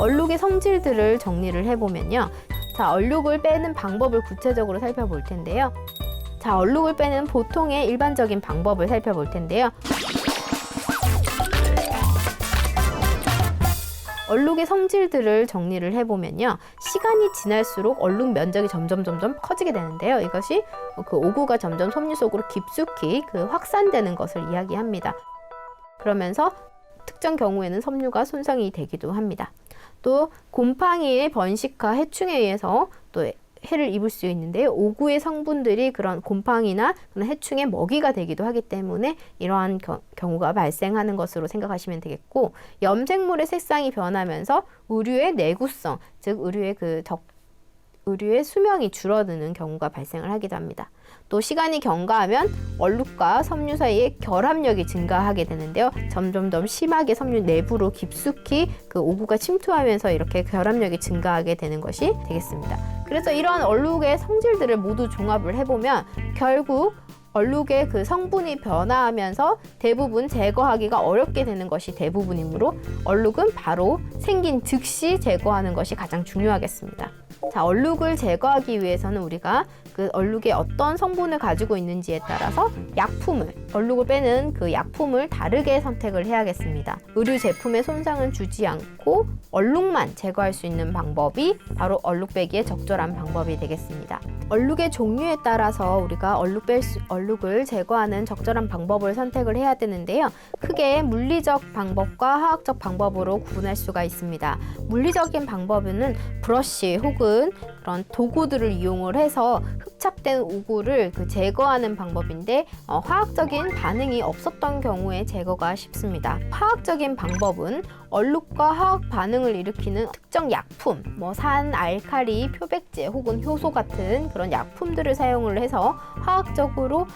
얼룩의 성질들을 정리를 해보면요. 자, 얼룩을 빼는 방법을 구체적으로 살펴볼 텐데요. 자, 얼룩을 빼는 보통의 일반적인 방법을 살펴볼 텐데요. 얼룩의 성질들을 정리를 해보면요. 시간이 지날수록 얼룩 면적이 점점 커지게 되는데요. 이것이 그 오구가 점점 섬유 속으로 깊숙이 확산되는 것을 이야기합니다. 그러면서 특정 경우에는 섬유가 손상이 되기도 합니다. 또 곰팡이의 번식과 해충에 의해서 또 해를 입을 수 있는데요. 오구의 성분들이 그런 곰팡이나 그런 해충의 먹이가 되기도 하기 때문에 이러한 경우가 발생하는 것으로 생각하시면 되겠고, 염색물의 색상이 변하면서 의류의 내구성, 즉 의류의 수명이 줄어드는 경우가 발생을 하기도 합니다. 또 시간이 경과하면 얼룩과 섬유 사이의 결합력이 증가하게 되는데요. 점점 더 심하게 섬유 내부로 깊숙이 그 오구가 침투하면서 이렇게 결합력이 증가하게 되는 것이 되겠습니다. 그래서 이러한 얼룩의 성질들을 모두 종합을 해보면 결국 얼룩의 그 성분이 변화하면서 대부분 제거하기가 어렵게 되는 것이 대부분이므로 얼룩은 바로 생긴 즉시 제거하는 것이 가장 중요하겠습니다. 자, 얼룩을 제거하기 위해서는 우리가 그 얼룩에 어떤 성분을 가지고 있는지에 따라서 얼룩을 빼는 그 약품을 다르게 선택을 해야겠습니다. 의류 제품의 손상은 주지 않고 얼룩만 제거할 수 있는 방법이 바로 얼룩 빼기의 적절한 방법이 되겠습니다. 얼룩의 종류에 따라서 우리가 얼룩을 제거하는 적절한 방법을 선택을 해야 되는데요. 크게 물리적 방법과 화학적 방법으로 구분할 수가 있습니다. 물리적인 방법은 브러쉬 혹은 그런 도구들을 이용을 해서 흡착된 오구를 제거하는 방법인데, 화학적인 반응이 없었던 경우에 제거가 쉽습니다. 화학적인 방법은 얼룩과 화학 반응을 일으키는 특정 약품, 산, 알칼리, 표백제 혹은 효소 같은 그런 약품들을 사용을 해서 화학적으로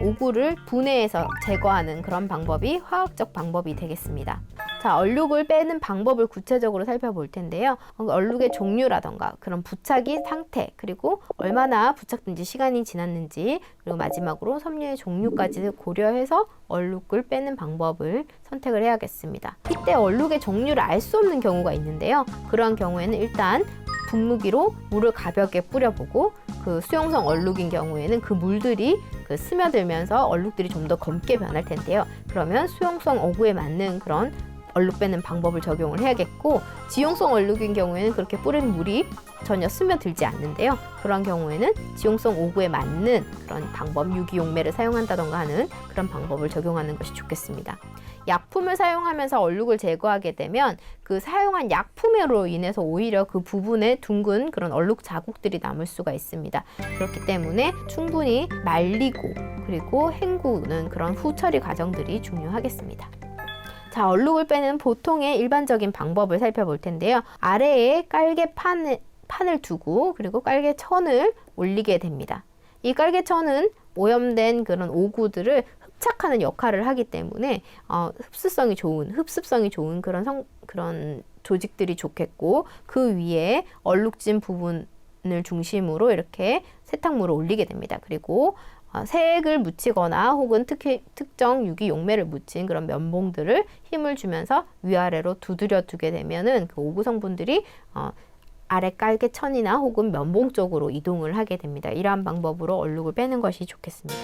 오구를 분해해서 제거하는 그런 방법이 화학적 방법이 되겠습니다. 자, 얼룩을 빼는 방법을 구체적으로 살펴볼 텐데요. 얼룩의 종류라던가 그런 부착이 상태, 그리고 얼마나 부착된 지 시간이 지났는지, 그리고 마지막으로 섬유의 종류까지 고려해서 얼룩을 빼는 방법을 선택을 해야겠습니다. 이때 얼룩의 종류를 알 수 없는 경우가 있는데요. 그러한 경우에는 일단 분무기로 물을 가볍게 뿌려보고, 그 수용성 얼룩인 경우에는 그 물들이 스며들면서 얼룩들이 좀 더 검게 변할 텐데요. 그러면 수용성 오구에 맞는 그런 얼룩 빼는 방법을 적용을 해야겠고, 지용성 얼룩인 경우에는 그렇게 뿌린 물이 전혀 스며들지 않는데요. 그런 경우에는 지용성 오구에 맞는 그런 방법, 유기용매를 사용한다던가 하는 그런 방법을 적용하는 것이 좋겠습니다. 약품을 사용하면서 얼룩을 제거하게 되면 그 사용한 약품으로 인해서 오히려 그 부분에 둥근 그런 얼룩 자국들이 남을 수가 있습니다. 그렇기 때문에 충분히 말리고 그리고 헹구는 그런 후처리 과정들이 중요하겠습니다. 자, 얼룩을 빼는 보통의 일반적인 방법을 살펴볼 텐데요. 아래에 깔개판을 두고 그리고 깔개천을 올리게 됩니다. 이 깔개천은 오염된 그런 오구들을 흡착하는 역할을 하기 때문에 흡습성이 좋은 그런 조직들이 좋겠고, 그 위에 얼룩진 부분을 중심으로 이렇게 세탁물을 올리게 됩니다. 그리고 색을 묻히거나 혹은 특정 유기 용매를 묻힌 그런 면봉들을 힘을 주면서 위아래로 두드려 두게 되면은 그 오구 성분들이 아래 깔개천이나 혹은 면봉 쪽으로 이동을 하게 됩니다. 이러한 방법으로 얼룩을 빼는 것이 좋겠습니다.